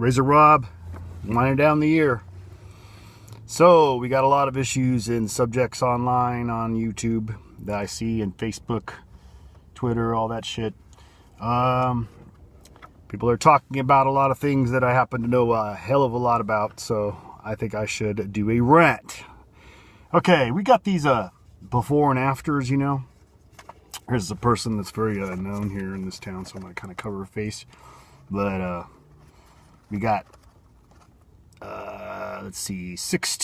Razor Rob, winding down the year. So, we got a lot of issues and subjects online on YouTube that I see, and Facebook, Twitter, all that shit. People are talking about a lot of things that I happen to know a hell of a lot about, so I think I should do a rant. Okay, we got these before and afters, you know. Here's a person that's very known here in this town, so I'm going to kind of cover her face. But we got, let's see, 6'2",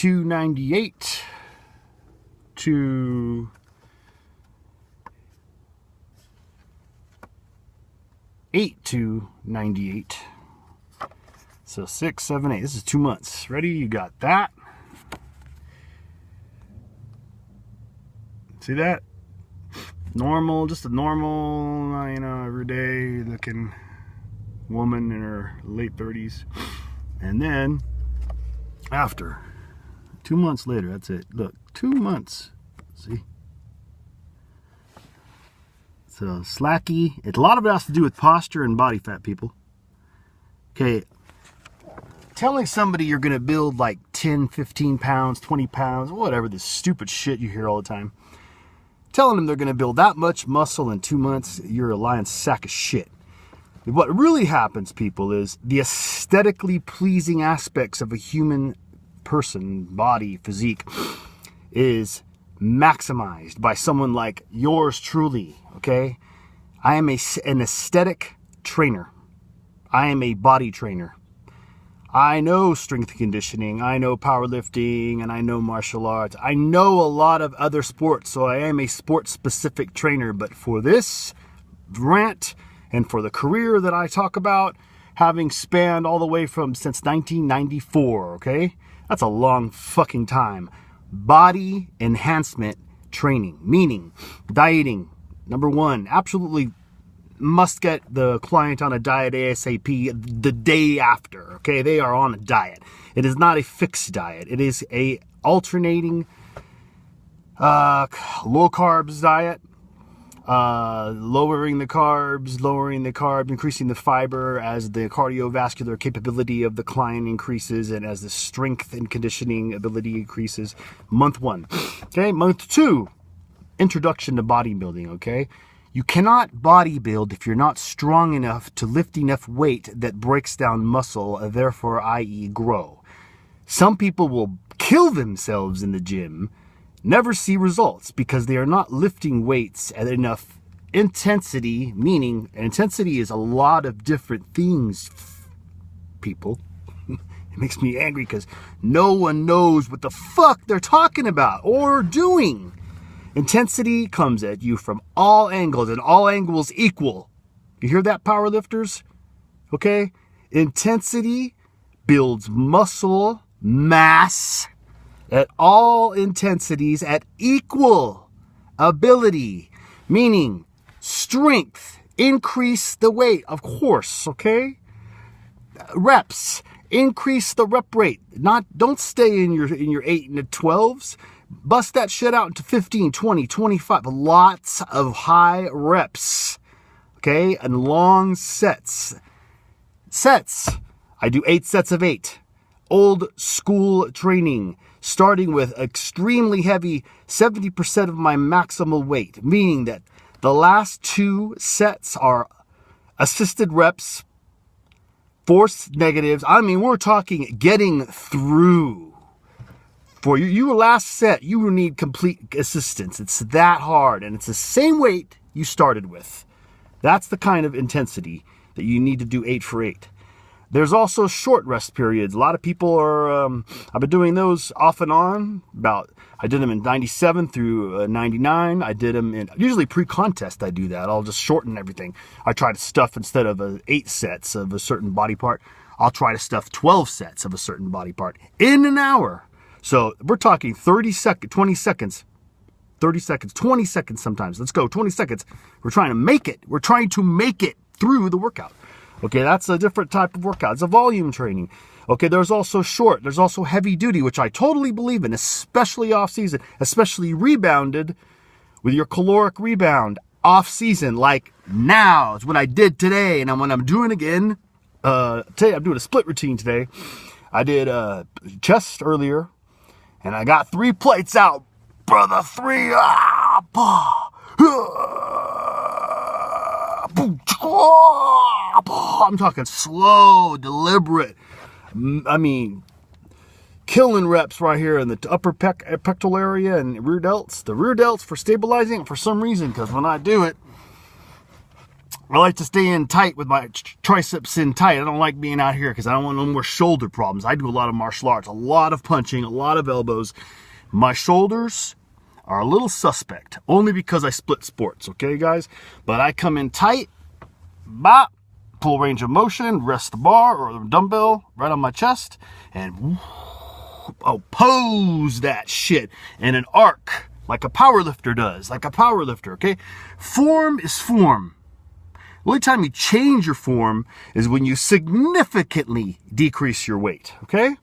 to 8'2", so 6, 7, 8. This is 2 months. Ready? You got that. See that? Normal, just a normal, everyday looking woman in her late 30s. And then after 2 months later, that's it. Look, 2 months. See? So slacky. A lot of it has to do with posture and body fat, people. Okay. Telling somebody you're going to build like 10, 15 pounds, 20 pounds, whatever, this stupid shit you hear all the time. Telling them they're going to build that much muscle in 2 months, you're a lying sack of shit. What really happens, people, is the aesthetically pleasing aspects of a human person, body, physique, is maximized by someone like yours truly, okay? I am an aesthetic trainer. I am a body trainer. I know strength and conditioning, I know powerlifting, and I know martial arts. I know a lot of other sports, so I am a sport-specific trainer. But for this rant, and for the career that I talk about, having spanned all the way from since 1994, okay? That's a long fucking time. Body enhancement training, meaning dieting. Number one, absolutely must get the client on a diet ASAP the day after, okay? They are on a diet. It is not a fixed diet. It is a alternating low carbs diet. Lowering the carbs, increasing the fiber as the cardiovascular capability of the client increases and as the strength and conditioning ability increases. Month 1. Okay, month 2, introduction to bodybuilding, okay? You cannot bodybuild if you're not strong enough to lift enough weight that breaks down muscle, therefore, i.e. grow. Some people will kill themselves in the gym, never see results because they are not lifting weights at enough intensity, meaning intensity is a lot of different things, people. It makes me angry because no one knows what the fuck they're talking about or doing. Intensity comes at you from all angles, and all angles equal. You hear that, powerlifters? Okay? Intensity builds muscle mass at all intensities at equal ability, meaning strength, increase the weight, of course, okay? Reps, increase the rep rate. Don't stay in your 8 and the 12s. Bust that shit out into 15, 20, 25. Lots of high reps, okay? And long sets. I do 8 sets of 8. Old school training, starting with extremely heavy 70% of my maximal weight, meaning that the last 2 sets are assisted reps, forced negatives. I mean, we're talking getting through. For your last set, you will need complete assistance. It's that hard, and it's the same weight you started with. That's the kind of intensity that you need to do 8 for 8. There's also short rest periods. A lot of people are, I've been doing those off and on. I did them in 97 through 99. I did them usually pre-contest I do that. I'll just shorten everything. I try to stuff, instead of 8 sets of a certain body part, I'll try to stuff 12 sets of a certain body part in an hour. So we're talking 20 seconds, 20 seconds sometimes. Let's go, 20 seconds. We're trying to make it. We're trying to make it through the workout. Okay, that's a different type of workout. It's a volume training. Okay, there's also short. There's also heavy duty, which I totally believe in, especially off season, especially rebounded with your caloric rebound off season. Like now, it's what I did today, and when I'm doing again Today I'm doing a split routine today. I did chest earlier, and I got 3 plates out, brother. 3. I'm talking slow, deliberate. I mean, killing reps right here in the upper pectoral area and rear delts. The rear delts for stabilizing for some reason, because when I do it, I like to stay in tight with my triceps in tight. I don't like being out here because I don't want no more shoulder problems. I do a lot of martial arts, a lot of punching, a lot of elbows. My shoulders are a little suspect, only because I split sports, okay, guys? But I come in tight, bop, full range of motion, rest the bar or the dumbbell right on my chest, and oppose that shit in an arc, like a power lifter does, okay? Form is form. The only time you change your form is when you significantly decrease your weight, okay?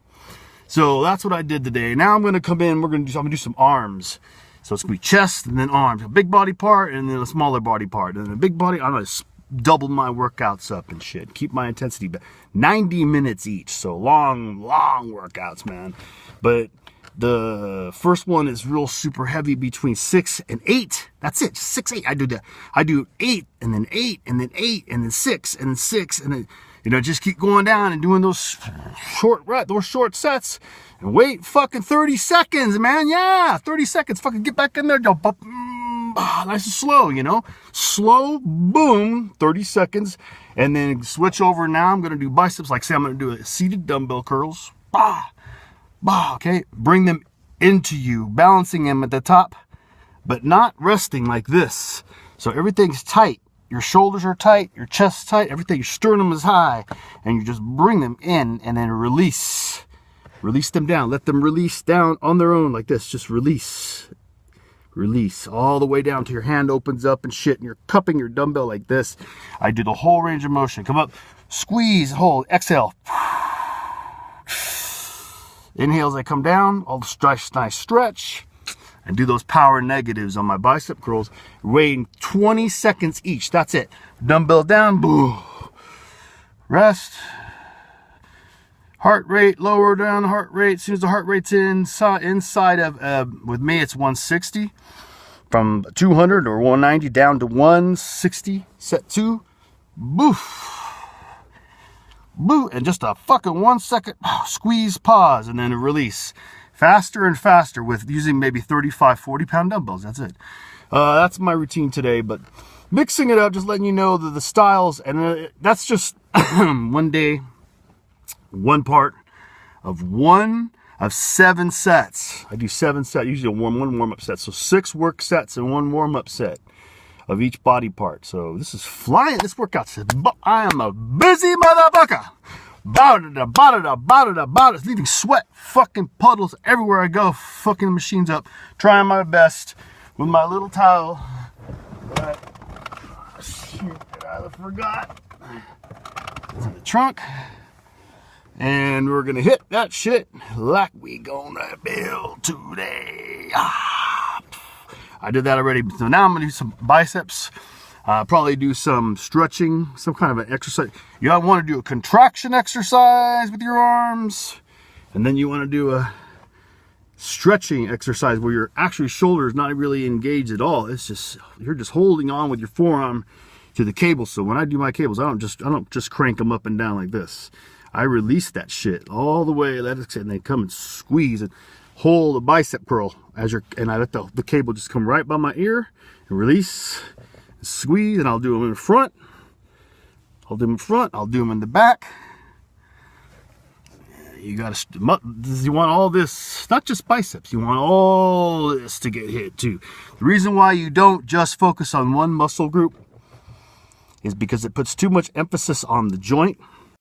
So that's what I did today. Now I'm going to come in, I'm going to do some arms. So it's going to be chest and then arms, a big body part and then a smaller body part. And then a big body, I'm going to double my workouts up and shit. Keep my intensity back. 90 minutes each, so long workouts, man. But the first one is real super heavy, between 6 and 8. That's it, 6, 8. I do that. I do 8 and then 8 and then 8 and then 6 and then 6 and then, you know, just keep going down and doing those short sets and wait fucking 30 seconds, man. Yeah, 30 seconds. Fucking get back in there. Nice and slow, you know. Slow, boom, 30 seconds. And then switch over. Now I'm going to do biceps. Like, say I'm going to do a seated dumbbell curls. Okay, bring them into you, balancing them at the top, but not resting like this. So everything's tight. Your shoulders are tight, your chest's tight, everything, your sternum is high, and you just bring them in and then release. Release them down. Let them release down on their own like this. Just release. Release all the way down till your hand opens up and shit, and you're cupping your dumbbell like this. I do the whole range of motion. Come up, squeeze, hold, exhale. Inhale as I come down, all the nice stretch, and do those power negatives on my bicep curls, waiting 20 seconds each. That's it. Dumbbell down, boom. Rest. Heart rate, lower down the heart rate. As soon as the heart rate's inside of, with me, it's 160. From 200 or 190 down to 160. Set 2. Boof. Boo, and just a fucking 1 second squeeze, pause, and then a release. Faster and faster with using maybe 35, 40-pound dumbbells. That's it. That's my routine today, but mixing it up, just letting you know the styles, and that's just one day, one part of 7 sets. I do 7 sets, usually one warm-up set. So 6 work sets and 1 warm-up set of each body part. So this is flying. This workout's, I am a busy motherfucker. It's leaving sweat fucking puddles everywhere I go. Fucking the machines up. Trying my best with my little towel. But, shoot, I forgot. It's in the trunk. And we're gonna hit that shit like we gonna build today. I did that already, so now I'm gonna do some biceps. Probably do some stretching, some kind of an exercise. You want to do a contraction exercise with your arms, and then you want to do a stretching exercise where your actual shoulder is not really engaged at all. It's just, you're just holding on with your forearm to the cable. So when I do my cables, I don't just crank them up and down like this. I release that shit all the way, let it, and they come and squeeze and hold a bicep curl and I let the cable just come right by my ear and release, and squeeze, and I'll do them in front. I'll do them in front. I'll do them in the back. You want all this, not just biceps. You want all this to get hit too. The reason why you don't just focus on one muscle group is because it puts too much emphasis on the joint.